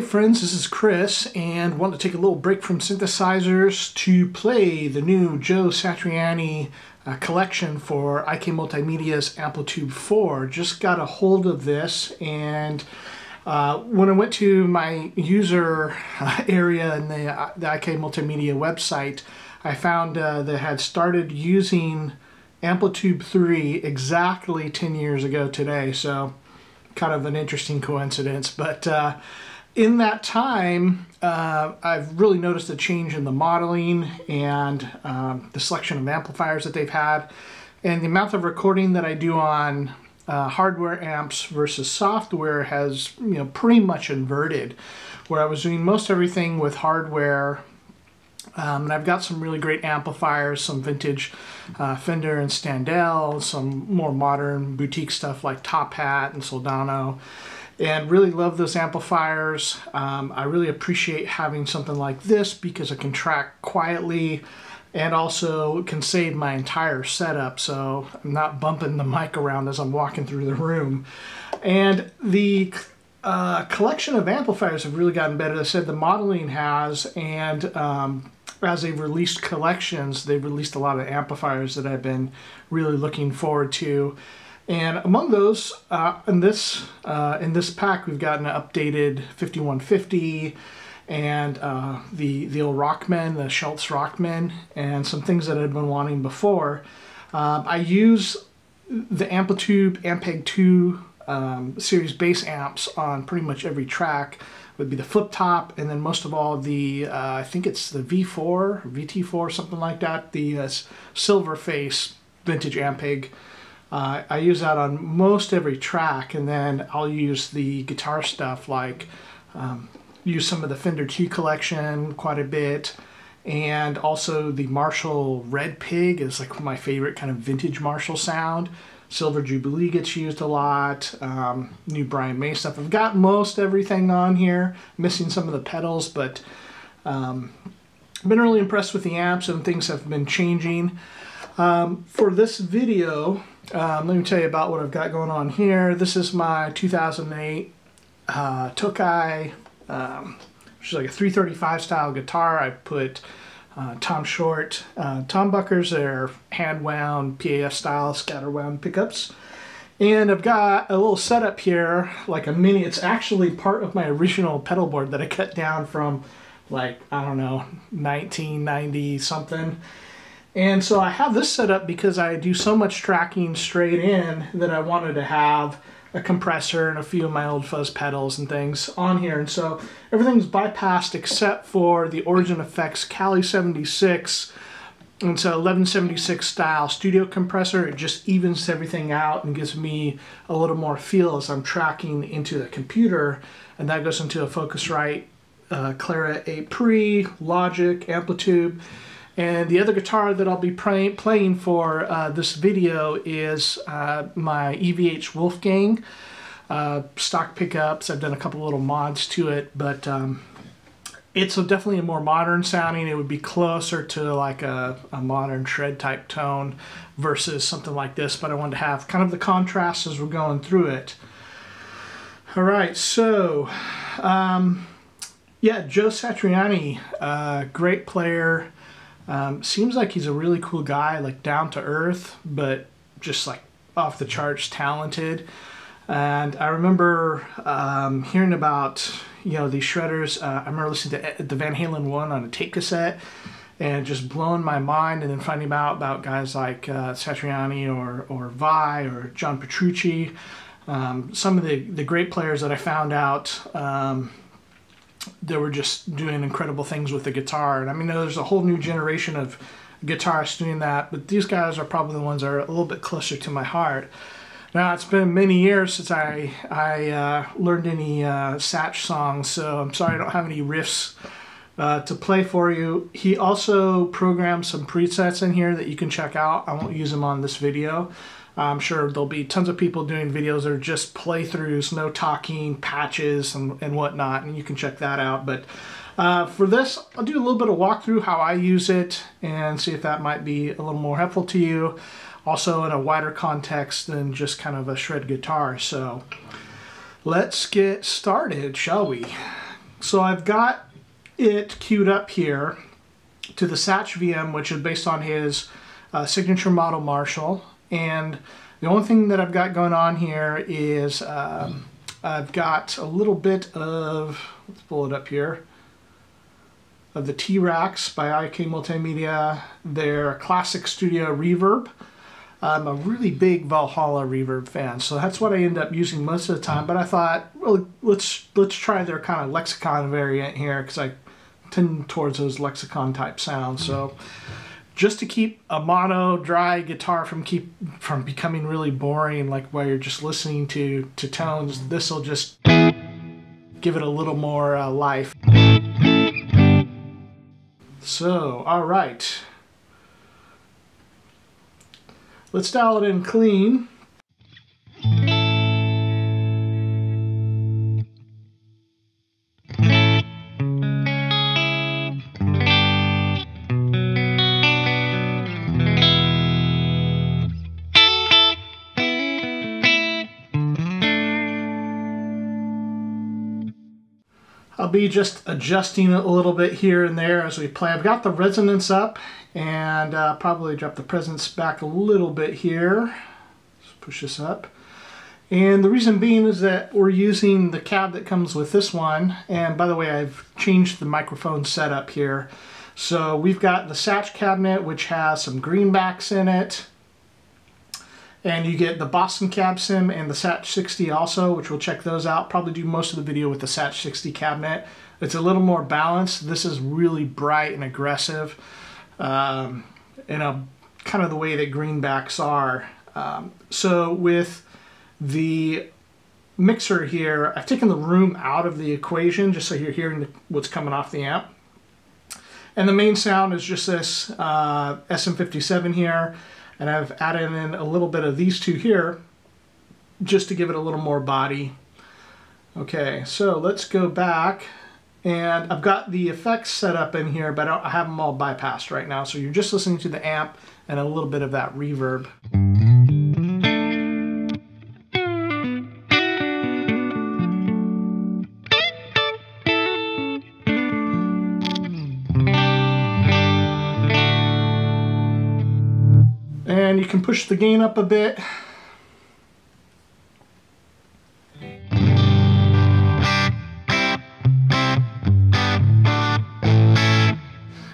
friends, this is Chris, and want to take a little break from synthesizers to play the new Joe Satriani collection for IK Multimedia's Amplitube 4. Just got a hold of this, and when I went to my user area in the IK Multimedia website, I found they had started using Amplitube 3 exactly 10 years ago today, so kind of an interesting coincidence. But in that time, I've really noticed a change in the modeling and the selection of amplifiers that they've had, and the amount of recording that I do on hardware amps versus software has, pretty much inverted, where I was doing most everything with hardware. And I've got some really great amplifiers, some vintage Fender and Standell, some more modern boutique stuff like Top Hat and Soldano, and really love those amplifiers. I really appreciate having something like this because it can track quietly and also can save my entire setup, so I'm not bumping the mic around as I'm walking through the room. And the collection of amplifiers have really gotten better. As I said, the modeling has, and as they've released collections, they've released a lot of amplifiers that I've been really looking forward to. And among those, in this pack, we've got an updated 5150 and the old Rockman, the Schultz Rockman, and some things that I'd been wanting before. I use the Amplitube Ampeg 2 series bass amps on pretty much every track. Would be the flip top, and then most of all the I think it's the V4 or VT4, something like that, the silver face vintage Ampeg. I use that on most every track, and then I'll use the guitar stuff, like use some of the Fender T collection quite a bit, and also the Marshall Red Pig is like my favorite kind of vintage Marshall sound. Silver Jubilee gets used a lot. New Brian May stuff. I've got most everything on here. Missing some of the pedals, but I've been really impressed with the amps, and things have been changing. For this video, let me tell you about what I've got going on here. This is my 2008 Tokai, which is like a 335 style guitar. I put Tom Short Tombuckers, they're hand wound PAF style scatter wound pickups, and I've got a little setup here, like a mini. It's actually part of my original pedal board that I cut down from, like, I don't know, 1990 something. And so I have this set up because I do so much tracking straight in that I wanted to have a compressor and a few of my old fuzz pedals and things on here. And so everything's bypassed except for the Origin Effects Cali 76. And so 1176 style studio compressor. It just evens everything out and gives me a little more feel as I'm tracking into the computer. And that goes into a Focusrite Clara 8 Pre, Logic, Amplitube. And the other guitar that I'll be playing for this video is my EVH Wolfgang stock pickups. I've done a couple little mods to it, but it's definitely a more modern sounding. It would be closer to like a modern shred type tone versus something like this, but I wanted to have kind of the contrast as we're going through it. All right, so yeah, Joe Satriani, great player. Seems like he's a really cool guy, like down to earth, but just like off the charts talented. And I remember hearing about, these shredders. I remember listening to the Van Halen 1 on a tape cassette and just blowing my mind, and then finding out about guys like Satriani or Vi or John Petrucci. Some of the great players that I found out they were just doing incredible things with the guitar. And I mean, there's a whole new generation of guitarists doing that, but these guys are probably the ones that are a little bit closer to my heart. Now, it's been many years since I learned any Satch songs, so I'm sorry I don't have any riffs to play for you. He also programmed some presets in here that you can check out. I won't use them on this video. I'm sure there'll be tons of people doing videos that are just playthroughs, no talking, patches, and whatnot, and you can check that out. But for this, I'll do a little bit of walkthrough how I use it and see if that might be a little more helpful to you. Also in a wider context than just kind of a shred guitar. So let's get started, shall we? So I've got it queued up here to the Satch VM, which is based on his signature model Marshall. And the only thing that I've got going on here is I've got a little bit of, let's pull it up here, of the T-Rax by IK Multimedia, their Classic Studio Reverb. I'm a really big Valhalla reverb fan, so that's what I end up using most of the time. But I thought, well, let's try their kind of lexicon variant here, because I tend towards those lexicon type sounds. So just to keep a mono dry guitar from becoming really boring, like while you're just listening to tones, this will just give it a little more life. So, all right. Let's dial it in clean. I'll be just adjusting it a little bit here and there as we play. I've got the resonance up, and probably drop the presence back a little bit here. Let's push this up. And the reason being is that we're using the cab that comes with this one. And by the way, I've changed the microphone setup here. So we've got the Satch cabinet, which has some greenbacks in it. And you get the Boston Cab Sim and the Satch 60 also, which we'll check those out. Probably do most of the video with the Satch 60 cabinet. It's a little more balanced. This is really bright and aggressive. Kind of the way that greenbacks are. So with the mixer here, I've taken the room out of the equation just so you're hearing what's coming off the amp. And the main sound is just this SM57 here. And I've added in a little bit of these two here just to give it a little more body. Okay, so let's go back. And I've got the effects set up in here, but I have them all bypassed right now. So you're just listening to the amp and a little bit of that reverb. And you can push the gain up a bit.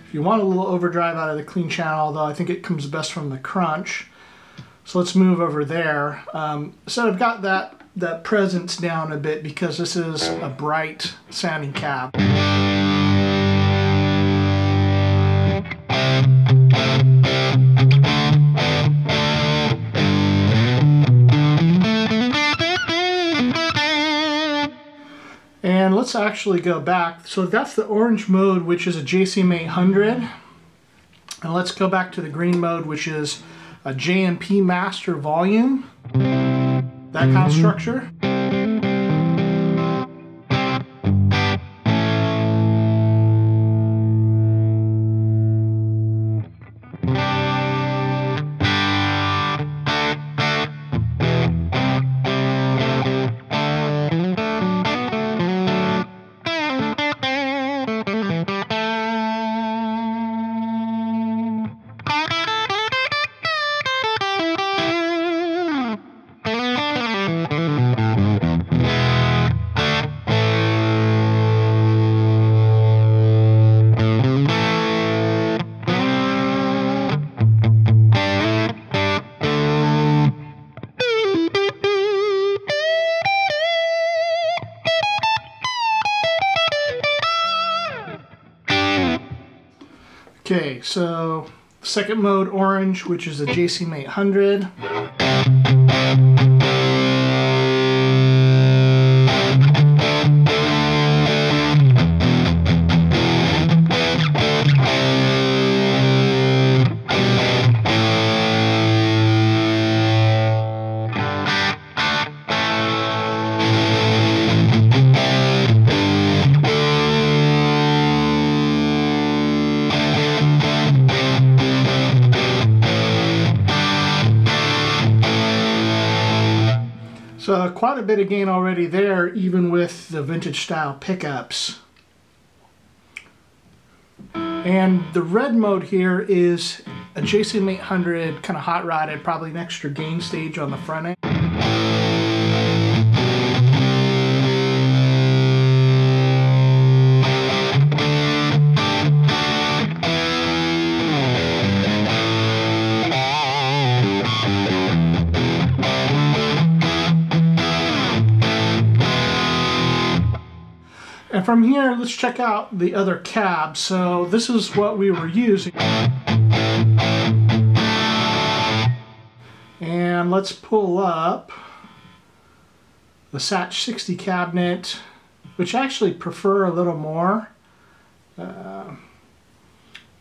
If you want a little overdrive out of the clean channel, though, I think it comes best from the crunch. So let's move over there. So I've got that presence down a bit because this is a bright sounding cab. And let's actually go back. So that's the orange mode, which is a JCM 800. And let's go back to the green mode, which is a JMP master volume. That kind of structure. Okay, so second mode orange, which is a JCM 800. So quite a bit of gain already there, even with the vintage style pickups. And the red mode here is a JCM 800, kind of hot rodded, probably an extra gain stage on the front end. And from here, let's check out the other cab. So this is what we were using. And let's pull up the Satch 60 cabinet, which I actually prefer a little more. Now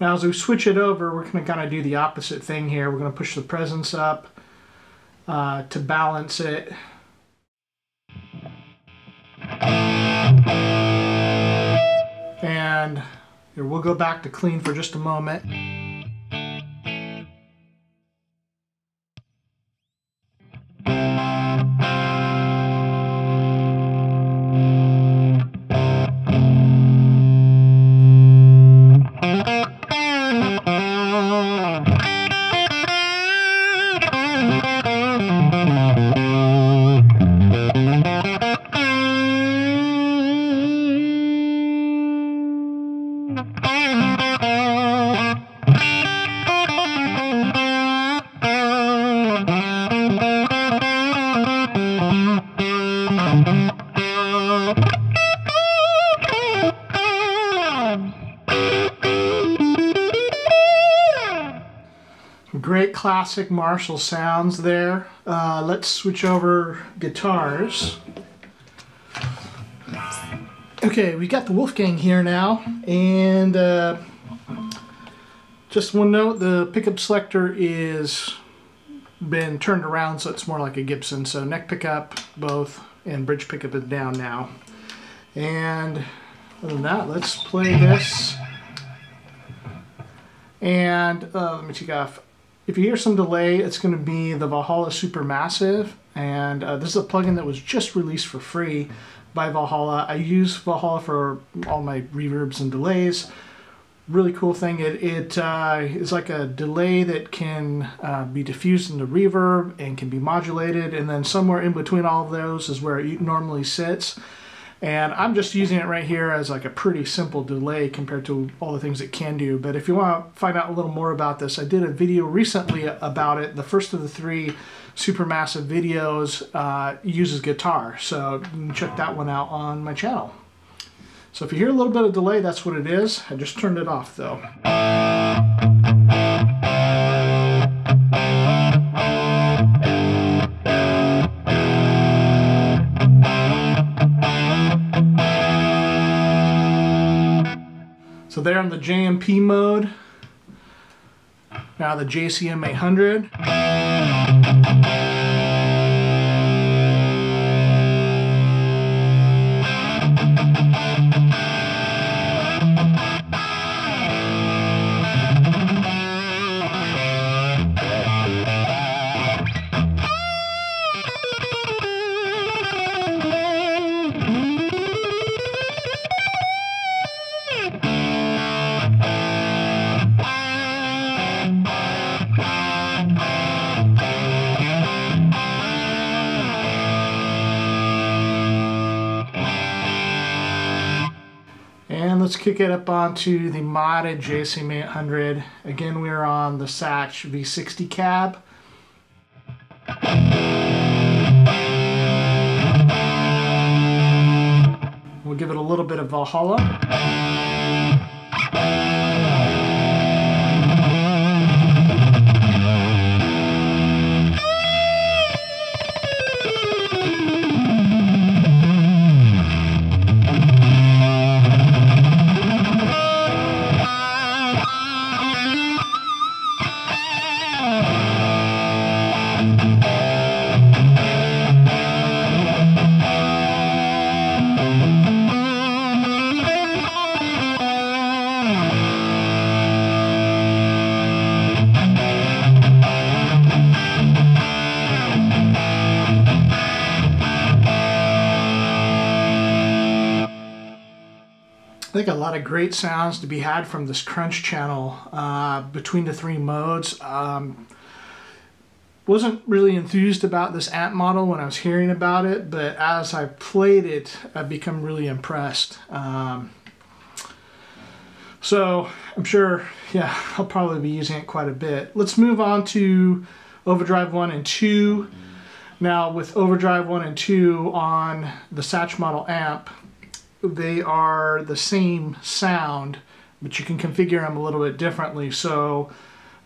as we switch it over, we're going to kind of do the opposite thing here. We're going to push the presence up to balance it. And here, we'll go back to clean for just a moment. Great classic Marshall sounds there. Let's switch over guitars. Okay, we got the Wolfgang here now, and just one note, the pickup selector is been turned around so it's more like a Gibson, so neck pickup both and bridge pickup is down now. And other than that, let's play this. And let me take off. If you hear some delay, it's going to be the Valhalla Supermassive, and this is a plugin that was just released for free by Valhalla. I use Valhalla for all my reverbs and delays. Really cool thing. It is like a delay that can be diffused into reverb and can be modulated, and then somewhere in between all of those is where it normally sits. And I'm just using it right here as like a pretty simple delay compared to all the things it can do. But if you want to find out a little more about this, I did a video recently about it. The first of the 3 Supermassive videos uses guitar, so you can check that one out on my channel. So if you hear a little bit of delay, that's what it is. I just turned it off though. So there on the JMP mode, now the JCM 800. And let's kick it up onto the modded JCM 800. Again, we're on the Satch V60 cab. We'll give it a little bit of Valhalla. think a lot of great sounds to be had from this crunch channel between the three modes. Wasn't really enthused about this amp model when I was hearing about it, but as I played it, I've become really impressed. So I'm sure, yeah, I'll probably be using it quite a bit. Let's move on to Overdrive 1 and 2. Now with Overdrive 1 and 2 on the Satch model amp, they are the same sound, but you can configure them a little bit differently. So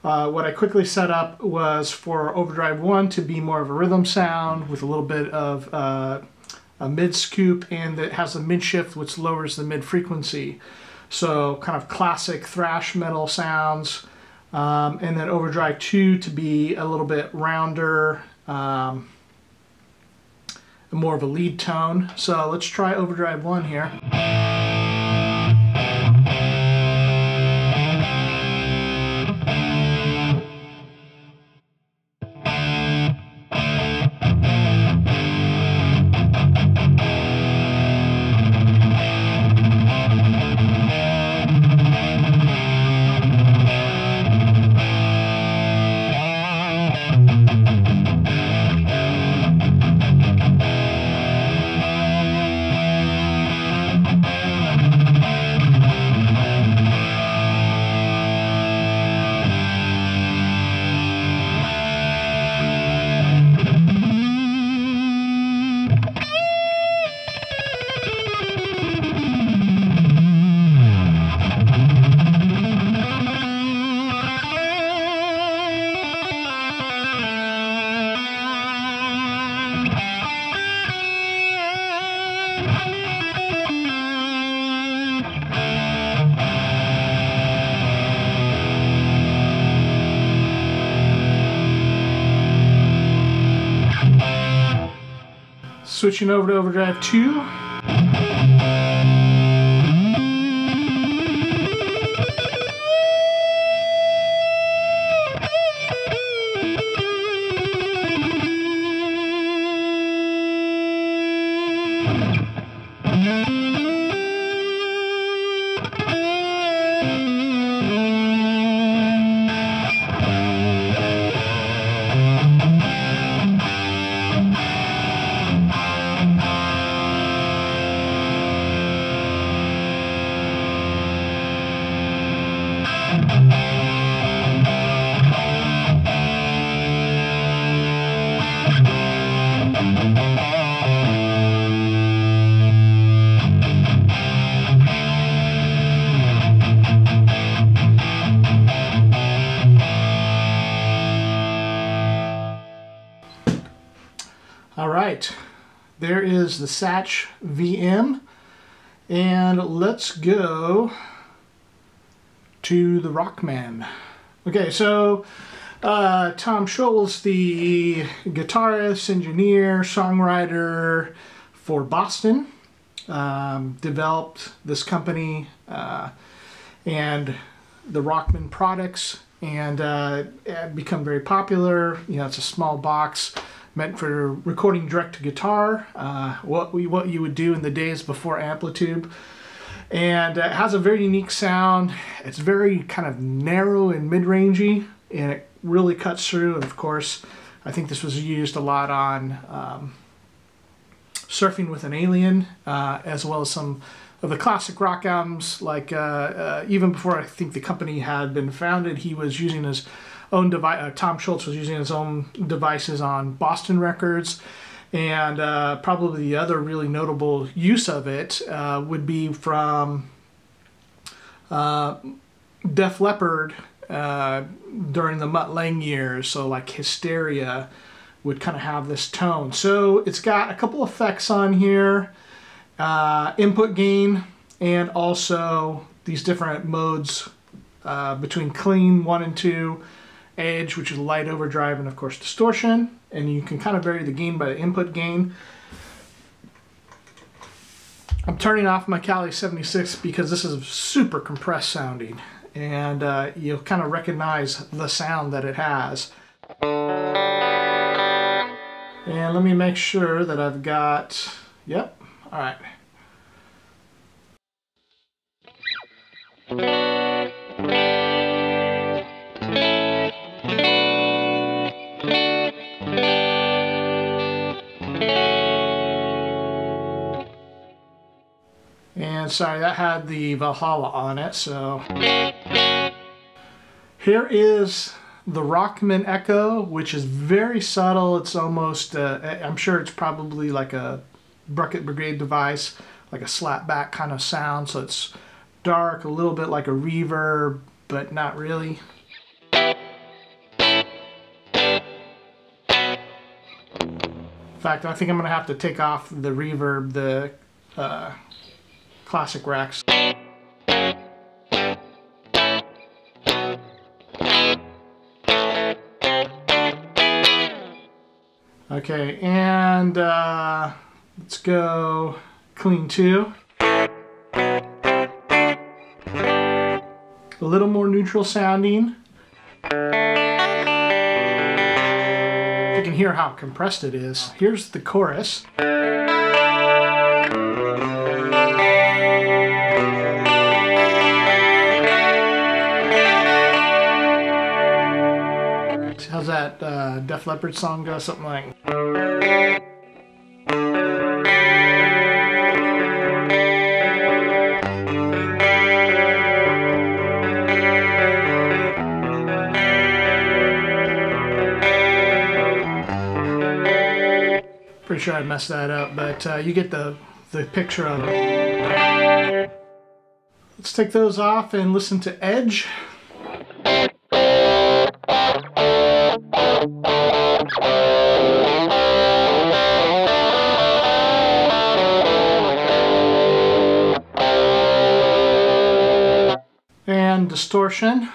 what I quickly set up was for Overdrive 1 to be more of a rhythm sound with a little bit of a mid scoop, and it has a mid shift which lowers the mid frequency. So kind of classic thrash metal sounds. And then Overdrive 2 to be a little bit rounder, more of a lead tone. So let's try Overdrive 1 here. Switching over to Overdrive 2. All right, there is the Satch VM, and let's go to the Rockman. Okay, so Tom Scholz, the guitarist, engineer, songwriter for Boston, developed this company and the Rockman products, and had become very popular. You know, it's a small box meant for recording direct to guitar, what you would do in the days before Amplitube. And it has a very unique sound. It's very kind of narrow and mid-rangey, and it really cuts through. And of course, I think this was used a lot on Surfing with an Alien, as well as some of the classic rock albums, like even before I think the company had been founded, he was using his own device. Tom Scholz was using his own devices on Boston Records, and probably the other really notable use of it would be from Def Leppard during the Mutt Lange years. So like Hysteria would kind of have this tone. So it's got a couple effects on here, input gain, and also these different modes between clean 1 and 2, edge, which is light overdrive, and of course distortion. And you can kind of vary the gain by the input gain. I'm turning off my Cali 76 because this is super compressed sounding, and you'll kind of recognize the sound that it has. And let me make sure that I've got, yep, all right. And sorry, that had the Valhalla on it, so. Here is the Rockman Echo, which is very subtle. It's almost, I'm sure it's probably like a Bucket Brigade device, like a slapback kind of sound. So it's dark, a little bit like a reverb, but not really. In fact, I think I'm going to have to take off the reverb, the classic racks. Okay, and let's go clean 2. A little more neutral sounding. You can hear how compressed it is. Here's the chorus. How's that Def Leppard song go? Something like... Pretty sure I messed that up, but you get the picture of it. Let's take those off and listen to Edge. And distortion.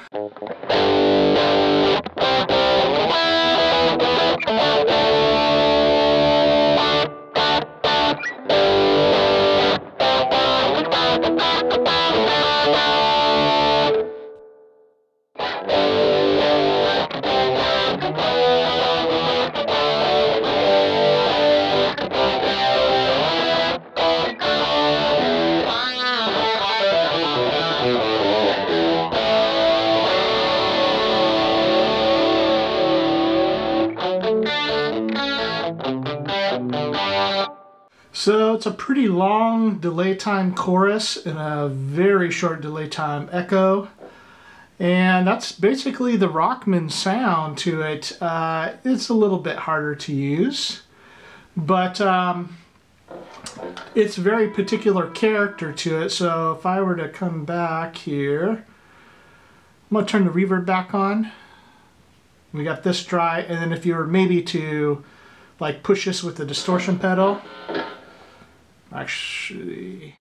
So it's a pretty long delay time chorus and a very short delay time echo. And that's basically the Rockman sound to it. It's a little bit harder to use, but it's very particular character to it. So if I were to come back here, I'm going to turn the reverb back on. We got this dry, and then if you were maybe to like push this with the distortion pedal, actually,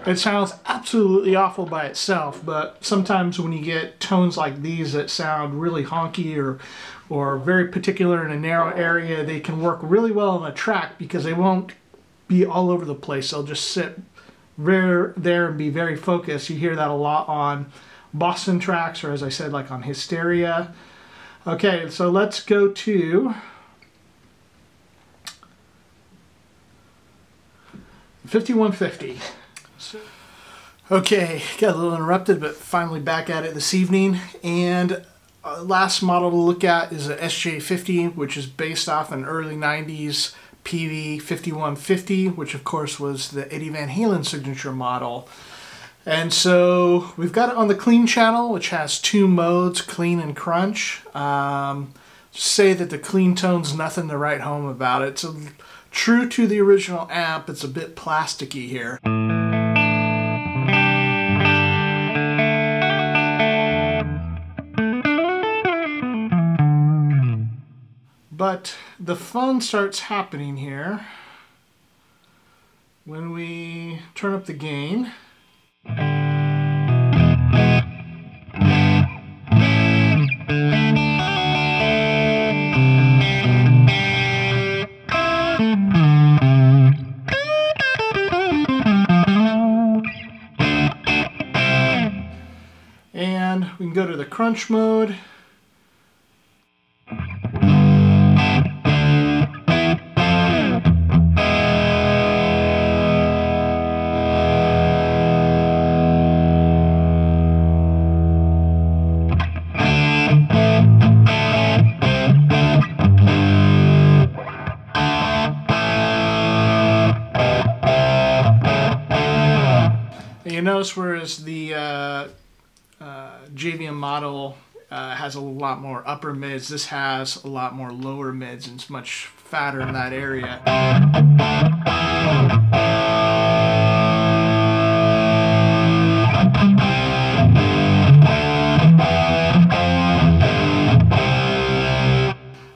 it sounds absolutely awful by itself, but sometimes when you get tones like these that sound really honky or very particular in a narrow area, they can work really well on a track because they won't be all over the place. They'll just sit there and be very focused. You hear that a lot on Boston tracks, or as I said, like on Hysteria. Okay, so let's go to $5150. Okay, got a little interrupted, but finally back at it this evening. And last model to look at is a SJ50, which is based off an early 90s Peavey 5150, which of course was the Eddie Van Halen signature model. And so we've got it on the clean channel, which has 2 modes, clean and crunch. Say that the clean tone's nothing to write home about. It's true to the original amp, it's a bit plasticky here. But the fun starts happening here when we turn up the gain. And we can go to the crunch mode. And you notice whereas the JVM model has a lot more upper mids, this has a lot more lower mids, and it's much fatter in that area.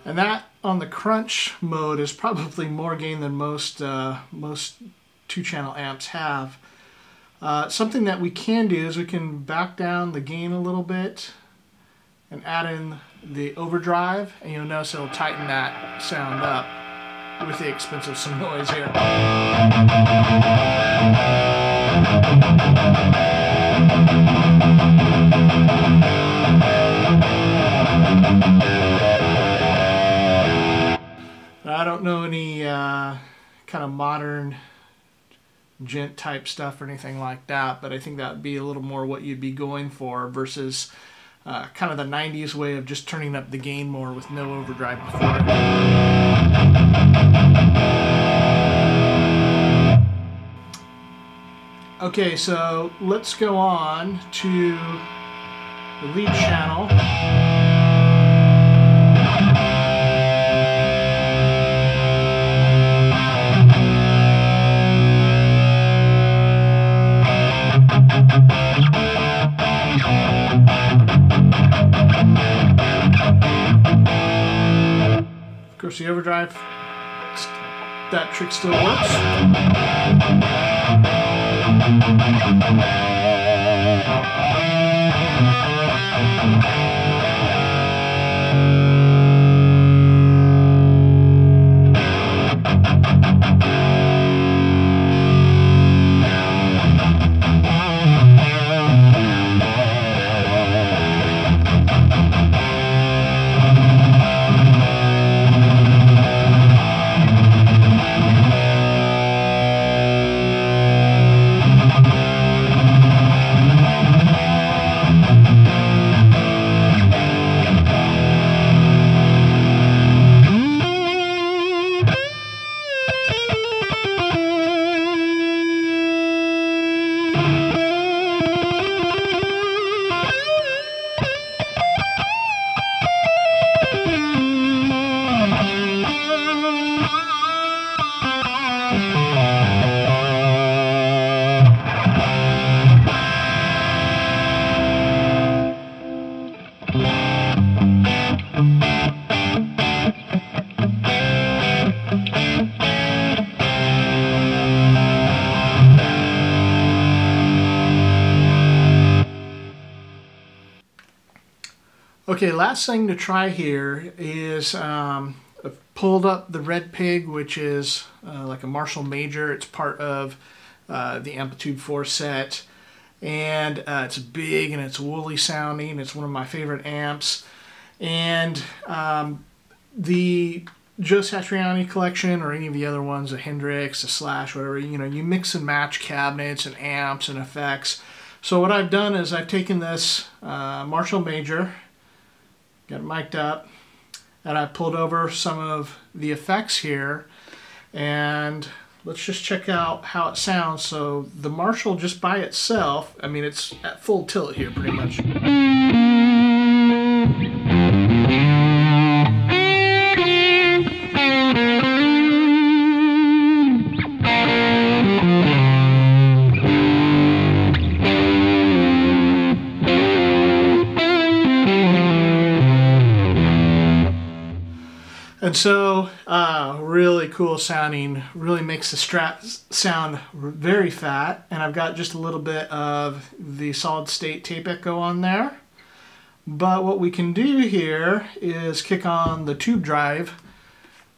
And that on the crunch mode is probably more gain than most two-channel amps have. Something that we can do is we can back down the gain a little bit and add in the overdrive, and you'll notice it'll tighten that sound up with the expense of some noise here. I don't know any kind of modern gent type stuff or anything like that, but I think that would be a little more what you'd be going for versus kind of the 90s way of just turning up the gain more with no overdrive before it. Okay, so let's go on to the lead channel. Of course, the overdrive, that trick still works. Okay, last thing to try here is I've pulled up the Red Pig, which is like a Marshall Major. It's part of the Amplitube 4 set, and it's big and it's woolly sounding. It's one of my favorite amps. And the Joe Satriani collection, or any of the other ones, the Hendrix, the Slash, whatever, you know, you mix and match cabinets and amps and effects. So what I've done is I've taken this Marshall Major, got it mic'd up, and I pulled over some of the effects here, and let's just check out how it sounds. So the Marshall just by itself, I mean, it's at full tilt here pretty much. And so, really cool sounding, really makes the Strat sound very fat, and I've got just a little bit of the solid state tape echo on there. But what we can do here is kick on the tube drive.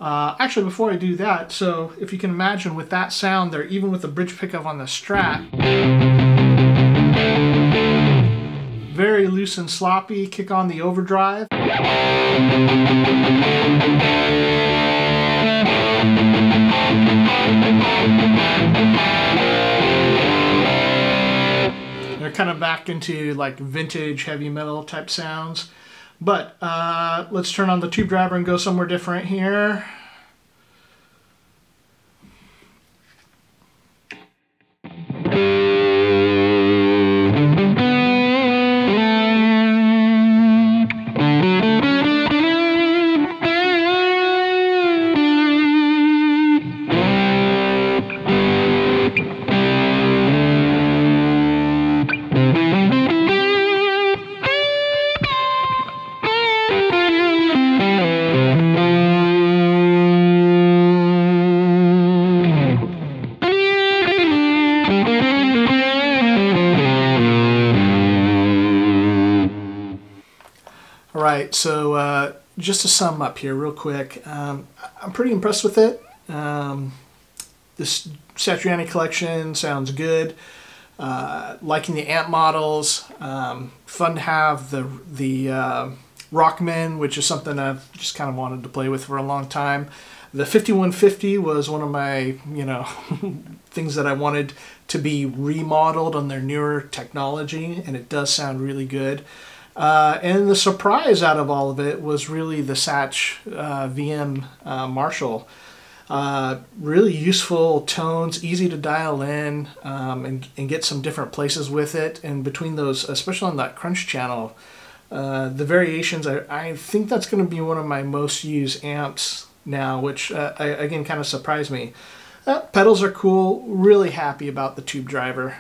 Actually, before I do that, so if you can imagine with that sound there, even with the bridge pickup on the Strat, very loose and sloppy, kick on the overdrive. They're kind of back into like vintage heavy metal type sounds. But let's turn on the tube driver and go somewhere different here. right, so just to sum up here real quick, I'm pretty impressed with it. This Satriani collection sounds good. Liking the amp models. Fun to have the Rockman, which is something I've just kind of wanted to play with for a long time. The 5150 was one of my, things that I wanted to be remodeled on their newer technology, and it does sound really good. And the surprise out of all of it was really the Satch VM Marshall. Really useful tones, easy to dial in, and get some different places with it. And between those, especially on that crunch channel, the variations, I think that's going to be one of my most used amps now, which again kind of surprised me. Pedals are cool, really happy about the tube driver.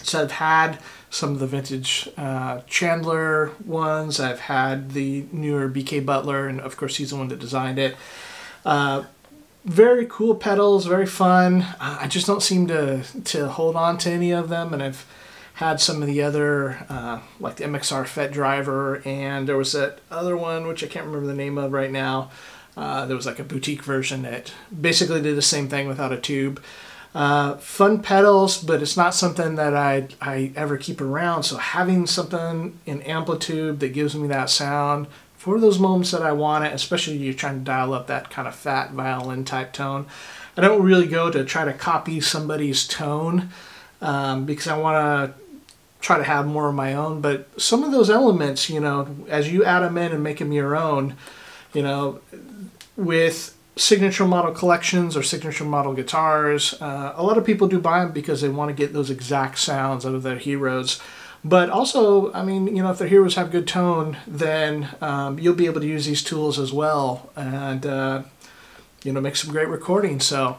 So I've had some of the vintage Chandler ones, I've had the newer BK Butler, and of course he's the one that designed it. Very cool pedals, very fun. I just don't seem to hold on to any of them, and I've had some of the other, like the MXR FET driver, and there was that other one, which I can't remember the name of right now. There was like a boutique version that basically did the same thing without a tube. Fun pedals, but it's not something that I ever keep around, so having something in Amplitube that gives me that sound for those moments that I want it, especially you're trying to dial up that kind of fat violin type tone. I don't really go to try to copy somebody's tone because I want to try to have more of my own, but some of those elements, as you add them in and make them your own, with signature model collections or signature model guitars, a lot of people do buy them because they want to get those exact sounds out of their heroes. But also, I mean, if their heroes have good tone, then you'll be able to use these tools as well and, make some great recordings. So,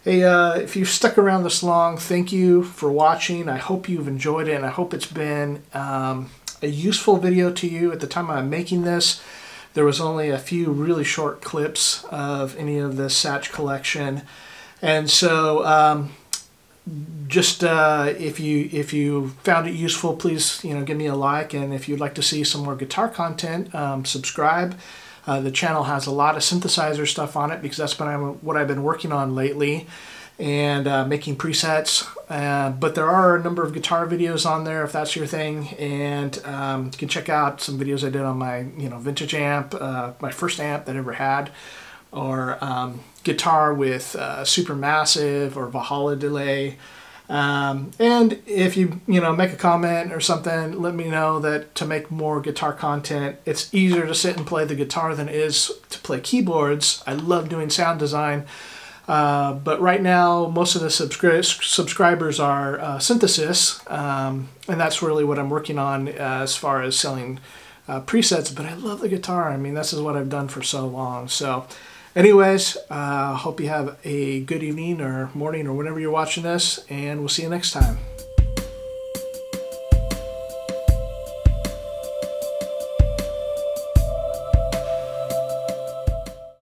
hey, if you've stuck around this long, thank you for watching. I hope you've enjoyed it, and I hope it's been a useful video to you. At the time I'm making this, there was only a few really short clips of any of the Satch collection. And so, just if you found it useful, please give me a like, and if you'd like to see some more guitar content, subscribe. The channel has a lot of synthesizer stuff on it because that's what I've been working on lately, and making presets. But there are a number of guitar videos on there if that's your thing, and you can check out some videos I did on my vintage amp, my first amp that I ever had, or guitar with Supermassive or Valhalla delay. And if you make a comment or something, let me know that to make more guitar content. It's easier to sit and play the guitar than it is to play keyboards. I love doing sound design, but right now most of the subscribers are synthesis, and that's really what I'm working on as far as selling presets. But I love the guitar. I mean, this is what I've done for so long. So anyways, hope you have a good evening or morning or whenever you're watching this, and we'll see you next time.